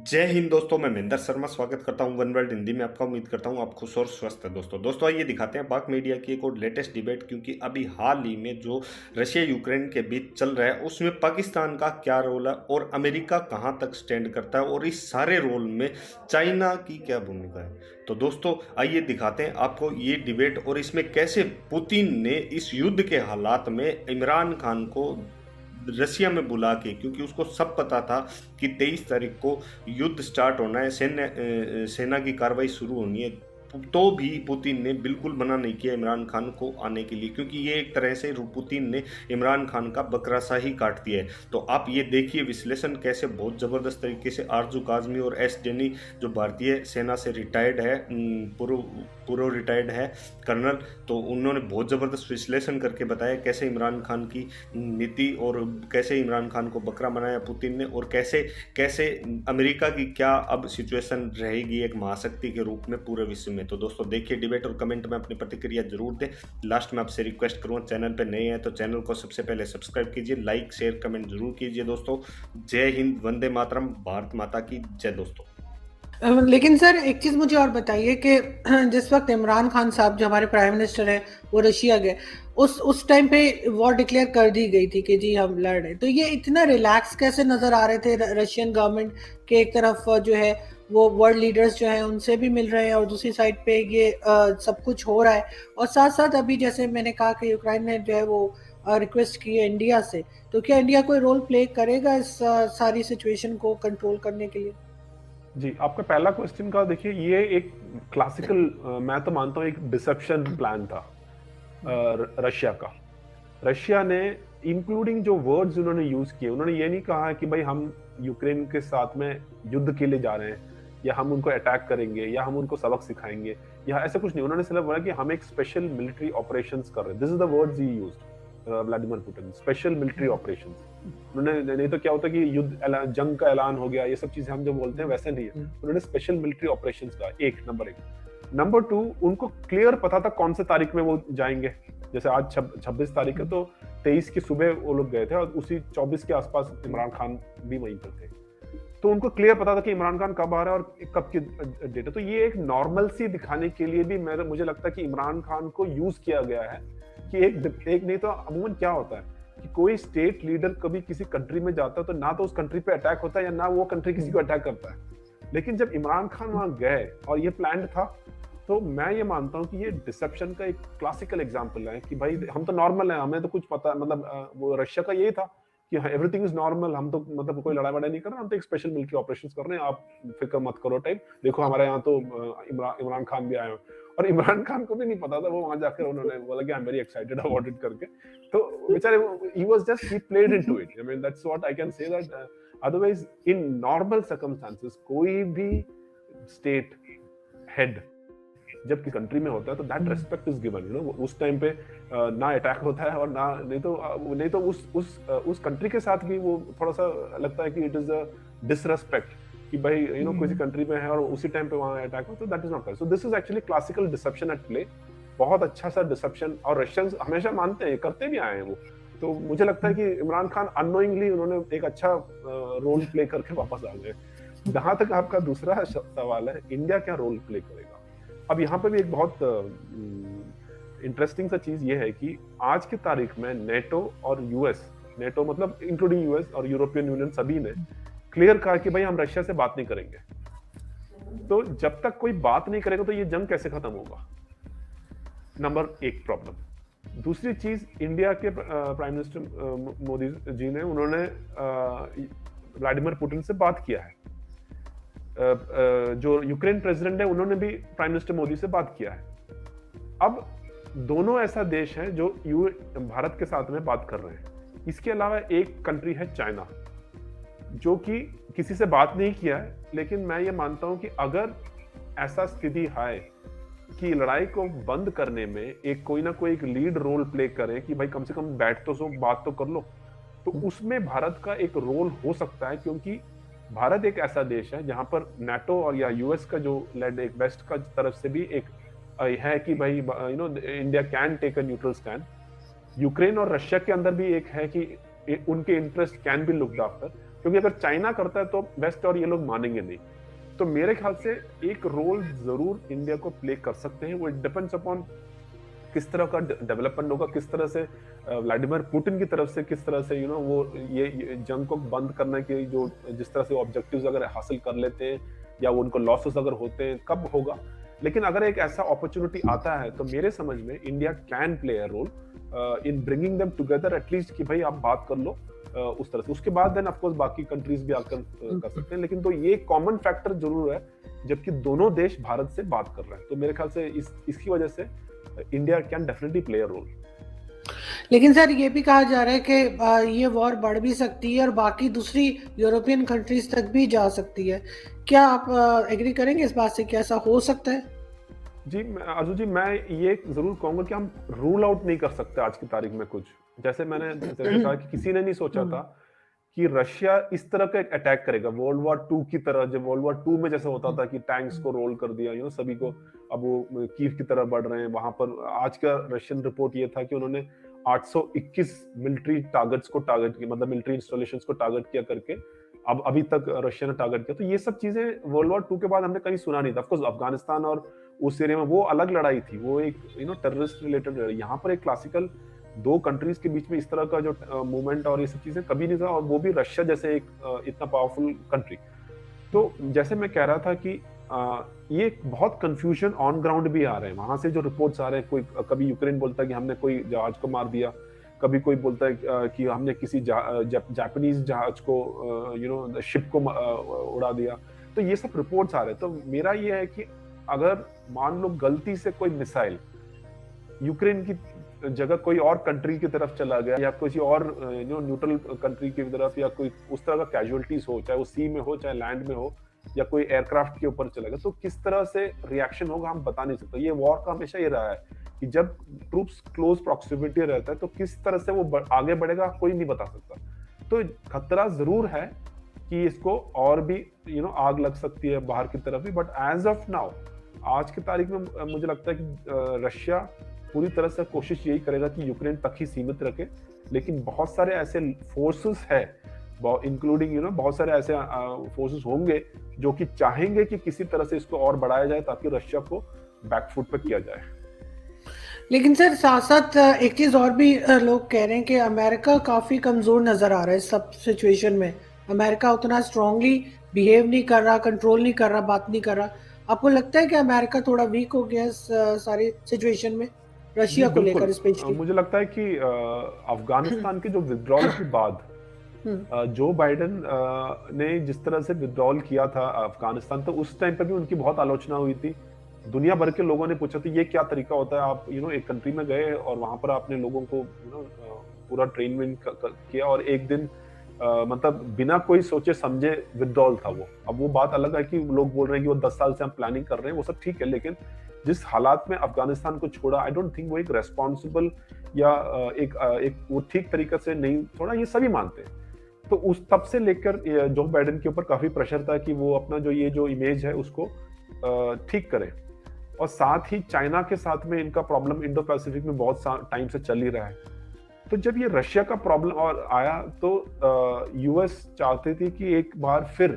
जय हिंद दोस्तों, मैं महेंद्र शर्मा स्वागत करता हूं वन वर्ल्ड हिंदी में आपका। उम्मीद करता हूं आप खुश और स्वस्थ हैं। दोस्तों आइए दिखाते हैं पाक मीडिया की एक और लेटेस्ट डिबेट, क्योंकि अभी हाल ही में जो रशिया यूक्रेन के बीच चल रहा है उसमें पाकिस्तान का क्या रोल है और अमेरिका कहां तक स्टैंड करता है और इस सारे रोल में चाइना की क्या भूमिका है। तो दोस्तों आइए दिखाते हैं आपको ये डिबेट और इसमें कैसे पुतिन ने इस युद्ध के हालात में इमरान खान को रसिया में बुला के, क्योंकि उसको सब पता था कि 23 तारीख को युद्ध स्टार्ट होना है, सेना की कार्रवाई शुरू होनी है, तो भी पुतिन ने बिल्कुल मना नहीं किया इमरान खान को आने के लिए, क्योंकि ये एक तरह से पुतिन ने इमरान खान का बकरा सा ही काट दिया है। तो आप ये देखिए विश्लेषण कैसे बहुत ज़बरदस्त तरीके से आरजू काजमी और एस डेनी, जो भारतीय सेना से रिटायर्ड है, पूर्व रिटायर्ड है कर्नल, तो उन्होंने बहुत ज़बरदस्त विश्लेषण करके बताया कैसे इमरान खान की नीति और कैसे इमरान खान को बकरा बनाया पुतिन ने, और कैसे कैसे अमेरिका की क्या अब सिचुएशन रहेगी एक महाशक्ति के रूप में पूरे विश्व में। तो दोस्तों देखिए डिबेट और कमेंट में अपनी प्रतिक्रिया जरूर दें। लास्ट में आपसे रिक्वेस्ट करूँगा, चैनल पर नए हैं तो चैनल को सबसे पहले सब्सक्राइब कीजिए, लाइक शेयर कमेंट जरूर कीजिए। दोस्तों जय हिंद, वंदे मातरम, भारत माता की जय। दोस्तों लेकिन सर एक चीज मुझे और बताइए कि जिस वक्त इमरान खान साहब जो हमारे प्राइम मिनिस्टर हैं वो रशिया गए, उस टाइम पे वॉर डिक्लेयर कर दी गई थी कि जी हम लड़ रहे, तो ये इतना रिलैक्स कैसे नजर आ रहे थे रशियन गवर्नमेंट के? एक तरफ जो है वो वर्ल्ड लीडर्स जो हैं उनसे भी मिल रहे हैं और दूसरी साइड पे ये सब कुछ हो रहा है, और साथ साथ अभी जैसे मैंने कहा कि यूक्रेन ने जो है वो रिक्वेस्ट की है इंडिया से, तो क्या इंडिया कोई रोल प्ले करेगा इस सारी सिचुएशन को कंट्रोल करने के लिए? जी, आपका पहला क्वेश्चन का देखिए, ये एक क्लासिकल मैं तो मानता हूँ एक डिसेप्शन प्लान था रशिया का। रशिया ने इंक्लूडिंग जो वर्ड्स उन्होंने यूज किए, उन्होंने ये नहीं कहा कि भाई हम यूक्रेन के साथ में युद्ध के लिए जा रहे हैं या हम उनको अटैक करेंगे या हम उनको सबक सिखाएंगे या ऐसा कुछ नहीं। उन्होंने सिर्फ बोला कि हम एक स्पेशल मिलिट्री ऑपरेशंस कर रहे हैं। This is the words he used, Vladimir Putin, special military operations. उन्होंने, नहीं तो क्या होता कि युद्ध जंग का ऐलान हो गया, ये सब चीजें हम जो बोलते हैं वैसे नहीं है। उन्होंने स्पेशल मिलिट्री ऑपरेशंस कहा, नंबर एक। नंबर टू, उनको क्लियर पता था कौन से तारीख में वो जाएंगे। जैसे आज 26 तारीख है, तो 23 की सुबह वो लोग गए थे और उसी 24 के आसपास इमरान खान भी वहीं पर थे। तो उनको क्लियर पता था कि इमरान खान कब आ रहा है और कब की डेट है। तो ये एक नॉर्मल सी दिखाने के लिए भी मुझे लगता है कि इमरान खान को यूज किया गया है कि एक नहीं तो अमूमन क्या होता है कि कोई स्टेट लीडर कभी किसी कंट्री में जाता है तो ना तो उस कंट्री पे अटैक होता है या ना वो कंट्री किसी को अटैक करता है। लेकिन जब इमरान खान वहां गए और ये प्लान्ड था, तो मैं ये मानता हूँ कि ये डिसेप्शन का एक क्लासिकल एग्जांपल है कि भाई हम तो नॉर्मल है, हमें तो कुछ पता, मतलब वो रशिया का यही था कि एवरीथिंग इज नॉर्मल, हम तो मतलब कोई लड़ाई वड़ाई नहीं कर रहे, हम तो एक स्पेशल मिलिट्री ऑपरेशंस कर रहे हैं, आप फिक्र मत करो टाइप। देखो हमारे यहाँ तो इमरान खान भी आए हैं, और इमरान खान को भी नहीं पता था, वो वहां जाकर उन्होंने बोला कि I am very excited about it करके। तो बेचारे he was just he played into it. I mean that's what I can say, that otherwise in normal circumstances कोई भी स्टेट हेड जब की कंट्री में होता है तो that respect is given, you know. उस टाइम पे ना अटैक होता है और ना नहीं तो उस कंट्री के साथ भी वो थोड़ा सा लगता है कि इट इज अ डिसरेस्पेक्ट कि भाई यू नो किसी कंट्री में है और उसी टाइम पे वहां अटैक हो, तो that is not correct. So this is actually classical deception at play, बहुत अच्छा सा डिसेप्शन, और रशियंस हमेशा मानते हैं, करते भी आए हैं वो। तो मुझे लगता है कि इमरान खान अननोइंगली उन्होंने एक अच्छा रोल प्ले करके वापस आ गए। जहां तक आपका दूसरा सवाल है, इंडिया क्या रोल प्ले करेगा, अब यहाँ पे भी एक बहुत इंटरेस्टिंग सा चीज ये है कि आज की तारीख में नेटो और यूएस, नेटो मतलब इंक्लूडिंग यूएस और यूरोपियन यूनियन, सभी ने क्लियर कहा कि भाई हम रशिया से बात नहीं करेंगे। तो जब तक कोई बात नहीं करेगा तो ये जंग कैसे खत्म होगा? नंबर एक प्रॉब्लम। दूसरी चीज, इंडिया के प्राइम मिनिस्टर मोदी जी ने, उन्होंने व्लादिमीर पुतिन से बात किया है। जो यूक्रेन प्रेसिडेंट है उन्होंने भी प्राइम मिनिस्टर मोदी से बात किया है। अब दोनों ऐसा देश है जो भारत के साथ में बात कर रहे हैं। इसके अलावा एक कंट्री है चाइना, जो कि किसी से बात नहीं किया है, लेकिन मैं ये मानता हूं कि अगर ऐसा स्थिति है कि लड़ाई को बंद करने में एक कोई ना कोई एक लीड रोल प्ले करे कि भाई कम से कम बैठ तो सो, बात तो कर लो, तो उसमें भारत का एक रोल हो सकता है। क्योंकि भारत एक ऐसा देश है जहां पर नाटो और या यूएस का जो लेड एक वेस्ट का तरफ से भी एक है कि भाई you know India can take a neutral stand. Ukraine और रशिया के अंदर भी एक है कि उनके interest can be looked after, क्योंकि अगर चाइना करता है तो वेस्ट और ये लोग मानेंगे नहीं। तो मेरे ख्याल से एक रोल जरूर इंडिया को प्ले कर सकते हैं, वो डिपेंड्स अपॉन किस तरह का डेवलपमेंट होगा, किस तरह से व्लादिमीर पुतिन की तरफ से किस तरह से वो ये जंग को बंद करने के जो जिस तरह से ऑब्जेक्टिव्स अगर हासिल कर लेते हैं या वो उनको लॉसेस अगर होते हैं कब होगा। लेकिन अगर एक ऐसा अपॉर्चुनिटी आता है तो मेरे समझ में India can play a role in bringing them together, at least कि भाई आप बात कर लो उस तरह से। उसके बाद देन ऑफ कोर्स बाकी कंट्रीज भी आकर कर सकते हैं, लेकिन तो ये कॉमन फैक्टर जरूर है जबकि दोनों देश भारत से बात कर रहे हैं। तो मेरे ख्याल से इसकी वजह से India can definitely play a role. लेकिन सर ये भी कहा जा रहा है कि ये वॉर बढ़ भी सकती है और बाकी दूसरी यूरोपियन कंट्रीज तक भी जा सकती है। क्या आप एग्री करेंगे इस बात से कि ऐसा हो सकता है? जी आजू जी, मैं ये जरूर कहूंगा कि हम रूल आउट नहीं कर सकते आज की तारीख में कुछ। जैसे मैंने कहा कि किसी ने नहीं सोचा था कि रशिया इस तरह का एक अटैक करेगा वर्ल्ड वॉर 2 की तरह। जब वर्ल्ड वॉर 2 में जैसे होता था कि टैंक्स को रोल कर दिया सभी को, अब वो कीव की तरफ बढ़ रहे हैं। वहां पर आज का रशियन रिपोर्ट ये था कि उन्होंने 821 मिलिट्री टारगेट्स को टारगेट किया, मतलब मिलिट्री इंस्टॉलेशंस को टारगेट किया करके अब अभी तक रशिया ने टारगेट किया। तो ये सब चीजें वर्ल्ड वॉर 2 के बाद हमने कहीं सुना नहीं था। ऑफकोर्स अफगानिस्तान और उस एरिया में वो अलग लड़ाई थी, वो एक टेररिस्ट रिलेटेड। यहाँ पर एक क्लासिकल दो कंट्रीज के बीच में इस तरह का जो मूवमेंट और ये सब चीजें कभी नहीं था, और वो भी रशिया जैसे एक इतना पावरफुल कंट्री। तो जैसे मैं कह रहा था कि ये बहुत कंफ्यूजन ऑन ग्राउंड भी आ रहे हैं। वहां से जो रिपोर्ट्स आ रहे हैं, कोई कभी यूक्रेन बोलता है कि हमने कोई जहाज को मार दिया, कभी कोई बोलता है कि हमने किसी जापानीज जहाज को शिप को उड़ा दिया। तो ये सब रिपोर्ट्स आ रहे हैं। तो मेरा ये है कि अगर मान लो गलती से कोई मिसाइल यूक्रेन की जगह कोई और कंट्री की तरफ चला गया या किसी और न्यूट्रल कंट्री की तरफ, या कोई उस तरह का कैजुअलिटीज हो, चाहे वो सी में हो चाहे लैंड में हो, या कोई एयरक्राफ्ट के ऊपर चला गया, तो किस तरह से रिएक्शन होगा हम बता नहीं सकते। ये वॉर का हमेशा ये रहा है कि जब ट्रूप्स क्लोज प्रॉक्सिमिटी रहता है तो किस तरह से वो आगे बढ़ेगा कोई नहीं बता सकता। तो खतरा जरूर है कि इसको और भी आग लग सकती है बाहर की तरफ भी। बट एज ऑफ नाउ आज की तारीख में मुझे लगता है कि रशिया पूरी तरह से कोशिश यही करेगा कि यूक्रेन तक ही सीमित रखे। लेकिन बहुत सारे ऐसे फोर्सेस है, इंक्लूडिंग बहुत सारे ऐसे फोर्सेस होंगे जो कि चाहेंगे कि किसी तरह से इसको और बढ़ाया जाए ताकि रशिया को बैकफुट पे किया जाए। लेकिन सर साथ साथ एक चीज और भी लोग कह रहे हैं कि अमेरिका काफी कमजोर नजर आ रहा है सब सिचुएशन में। अमेरिका उतना स्ट्रांगली बिहेव नहीं कर रहा, कंट्रोल नहीं कर रहा, बात नहीं कर रहा। आपको लगता है कि अमेरिका थोड़ा वीक हो गया इस सारी सिचुएशन में रशिया को लेकर स्पेशली? मुझे लगता है कि अफगानिस्तान के जो विड्रॉल के बाद जो बाइडेन ने जिस तरह से विड्रॉल किया था अफगानिस्तान, तो उस टाइम पर भी उनकी बहुत आलोचना हुई थी। दुनिया भर के लोगों ने पूछा था ये क्या तरीका होता है, आप एक कंट्री में गए और वहां पर आपने लोगों को पूरा ट्रेनमेंट किया और एक दिन मतलब बिना कोई सोचे समझे विड्रॉल था वो। अब वो बात अलग है कि लोग बोल रहे हैं कि वो 10 साल से हम प्लानिंग कर रहे हैं, वो सब ठीक है, लेकिन जिस हालात में अफगानिस्तान को छोड़ा, आई डोंट थिंक वो एक रेस्पॉन्सिबल या एक वो ठीक तरीके से नहीं छोड़ा, ये सभी मानते हैं। तो उस तब से लेकर जो बाइडेन के ऊपर काफी प्रेशर था कि वो अपना जो इमेज है उसको ठीक करें। और साथ ही चाइना के साथ में इनका प्रॉब्लम इंडो पैसिफिक में बहुत टाइम से चल ही रहा है। तो जब ये रशिया का प्रॉब्लम और आया तो यूएस चाहते थे कि एक बार फिर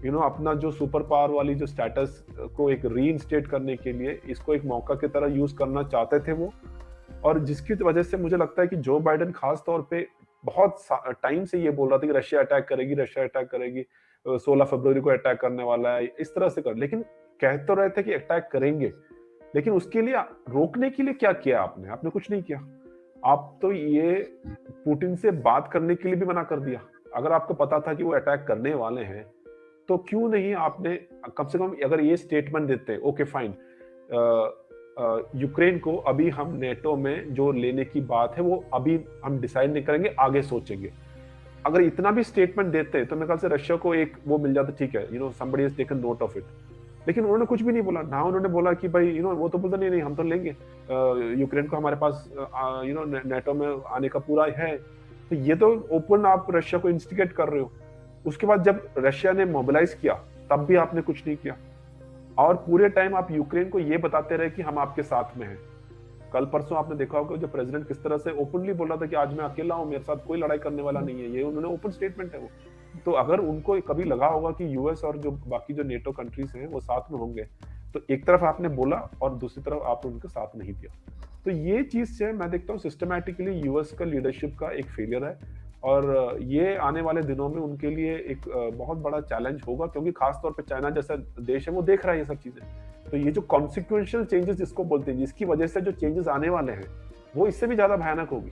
अपना जो सुपर पावर वाली जो स्टेटस को एक रीइंस्टेट करने के लिए इसको एक मौका की तरह यूज करना चाहते थे वो। और जिसकी वजह से मुझे लगता है कि जो बाइडेन खास तौर पे बहुत टाइम से ये बोल रहा था कि रशिया अटैक करेगी 16 फरवरी को अटैक करने वाला है, इस तरह से कर, लेकिन कह तो रहे थे कि अटैक करेंगे, लेकिन उसके लिए रोकने के लिए क्या किया आपने कुछ नहीं किया। आप तो ये पुतिन से बात करने के लिए भी मना कर दिया। अगर आपको पता था कि वो अटैक करने वाले हैं तो क्यों नहीं आपने कम से कम अगर ये स्टेटमेंट देते, ओके फाइन, यूक्रेन को अभी हम नेटो में जो लेने की बात है वो अभी हम डिसाइड नहीं करेंगे, आगे सोचेंगे। अगर इतना भी स्टेटमेंट देते तो मेरे ख्याल से रशिया को एक वो मिल जाता, ठीक है somebody has taken note of it। लेकिन उन्होंने कुछ भी नहीं बोला ना। उन्होंने बोला कि भाई वो तो बोलते नहीं हम तो लेंगे यूक्रेन को, हमारे पास नेटो में आने का पूरा है। तो ये तो ओपन आप रशिया को इंस्टिगेट कर रहे हो। उसके बाद जब रशिया ने मोबिलाइज किया तब भी आपने कुछ नहीं किया, और पूरे टाइम आप यूक्रेन को ये बताते रहे कि हम आपके साथ में हैं। कल परसों आपने देखा होगा जो प्रेसिडेंट किस तरह से ओपनली बोल रहा था कि आज मैं अकेला हूं, मेरे साथ कोई लड़ाई करने वाला नहीं है। ये उन्होंने ओपन स्टेटमेंट है वो। तो अगर उनको कभी लगा होगा कि यूएस और जो बाकी जो नेटो कंट्रीज हैं वो साथ में होंगे, तो एक तरफ आपने बोला और दूसरी तरफ आपने उनका साथ नहीं दिया। तो ये चीज से मैं देखता हूँ सिस्टमैटिकली यूएस का लीडरशिप का एक फेलियर है, और ये आने वाले दिनों में उनके लिए एक बहुत बड़ा चैलेंज होगा, क्योंकि खासतौर पे चाइना जैसा देश है वो देख रहा है ये सब चीजें। तो ये जो कॉन्सिक्वेंशियल चेंजेस जिसको बोलते हैं, जिसकी वजह से जो चेंजेस आने वाले हैं वो इससे भी ज्यादा भयानक होगी।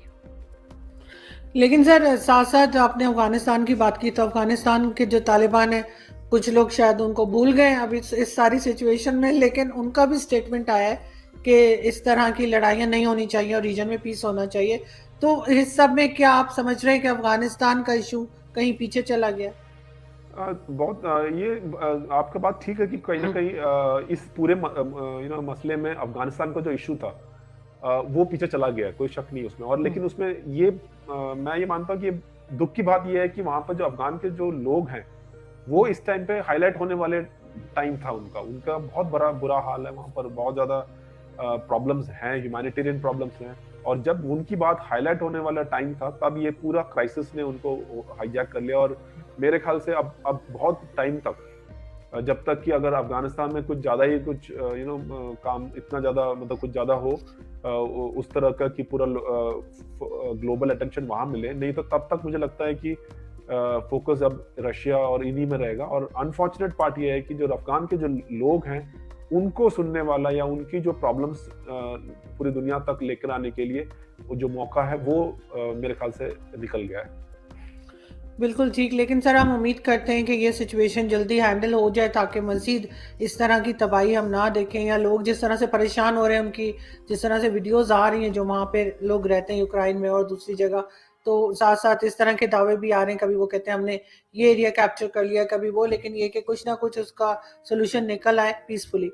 लेकिन सर साथ साथ आपने अफगानिस्तान की बात की, तो अफगानिस्तान के जो तालिबान है, कुछ लोग शायद उनको भूल गए अब इस सारी सिचुएशन में, लेकिन उनका भी स्टेटमेंट आया है कि इस तरह की लड़ाइयाँ नहीं होनी चाहिए और रीजन में पीस होना चाहिए। तो इस सब में क्या आप समझ रहे हैं कि अफगानिस्तान का इशू कहीं पीछे चला गया? आपका बात ठीक है कि कहीं ना कहीं इस पूरे मसले में अफगानिस्तान का जो इशू था वो पीछे चला गया, कोई शक नहीं उसमें। और लेकिन उसमें मैं ये मानता हूँ कि दुख की बात ये है कि वहां पर जो अफगान के जो लोग हैं वो इस टाइम पे हाईलाइट होने वाले टाइम था उनका बहुत बड़ा बुरा हाल है वहां पर, बहुत ज्यादा प्रॉब्लम्स हैं, ह्यूमैनिटेरियन प्रॉब्लम्स हैं। और जब उनकी बात हाईलाइट होने वाला टाइम था तब ये पूरा क्राइसिस ने उनको हाईजैक कर लिया। और मेरे ख्याल से अब बहुत टाइम तक, जब तक कि अगर अफगानिस्तान में कुछ ज्यादा ही कुछ काम इतना ज्यादा मतलब कुछ ज्यादा हो उस तरह का कि पूरा ग्लोबल अटेंशन वहां मिले, नहीं तो तब तक मुझे लगता है कि फोकस अब रशिया और इन्हीं में रहेगा। और अनफॉर्चुनेट पार्ट ये है कि जो अफगान के जो लोग हैं उनको सुनने वाला या उनकी जो प्रॉब्लम्स पूरी दुनिया तक लेकर आने के लिए वो जो मौका है वो मेरे ख्याल से निकल गया है। बिल्कुल ठीक, लेकिन सर हम उम्मीद करते हैं कि ये सिचुएशन जल्दी हैंडल हो जाए ताकि मज़ीद इस तरह की तबाही हम ना देखें, या लोग जिस तरह से परेशान हो रहे हैं, उनकी जिस तरह से वीडियोस आ रही हैं जो वहाँ पे लोग रहते हैं यूक्रेन में और दूसरी जगह, तो साथ साथ इस तरह के दावे भी आ रहे हैं, कभी वो कहते हैं हमने ये एरिया कैप्चर कर लिया, कभी वो, लेकिन ये कि कुछ ना कुछ उसका सोल्यूशन निकल आए पीसफुली।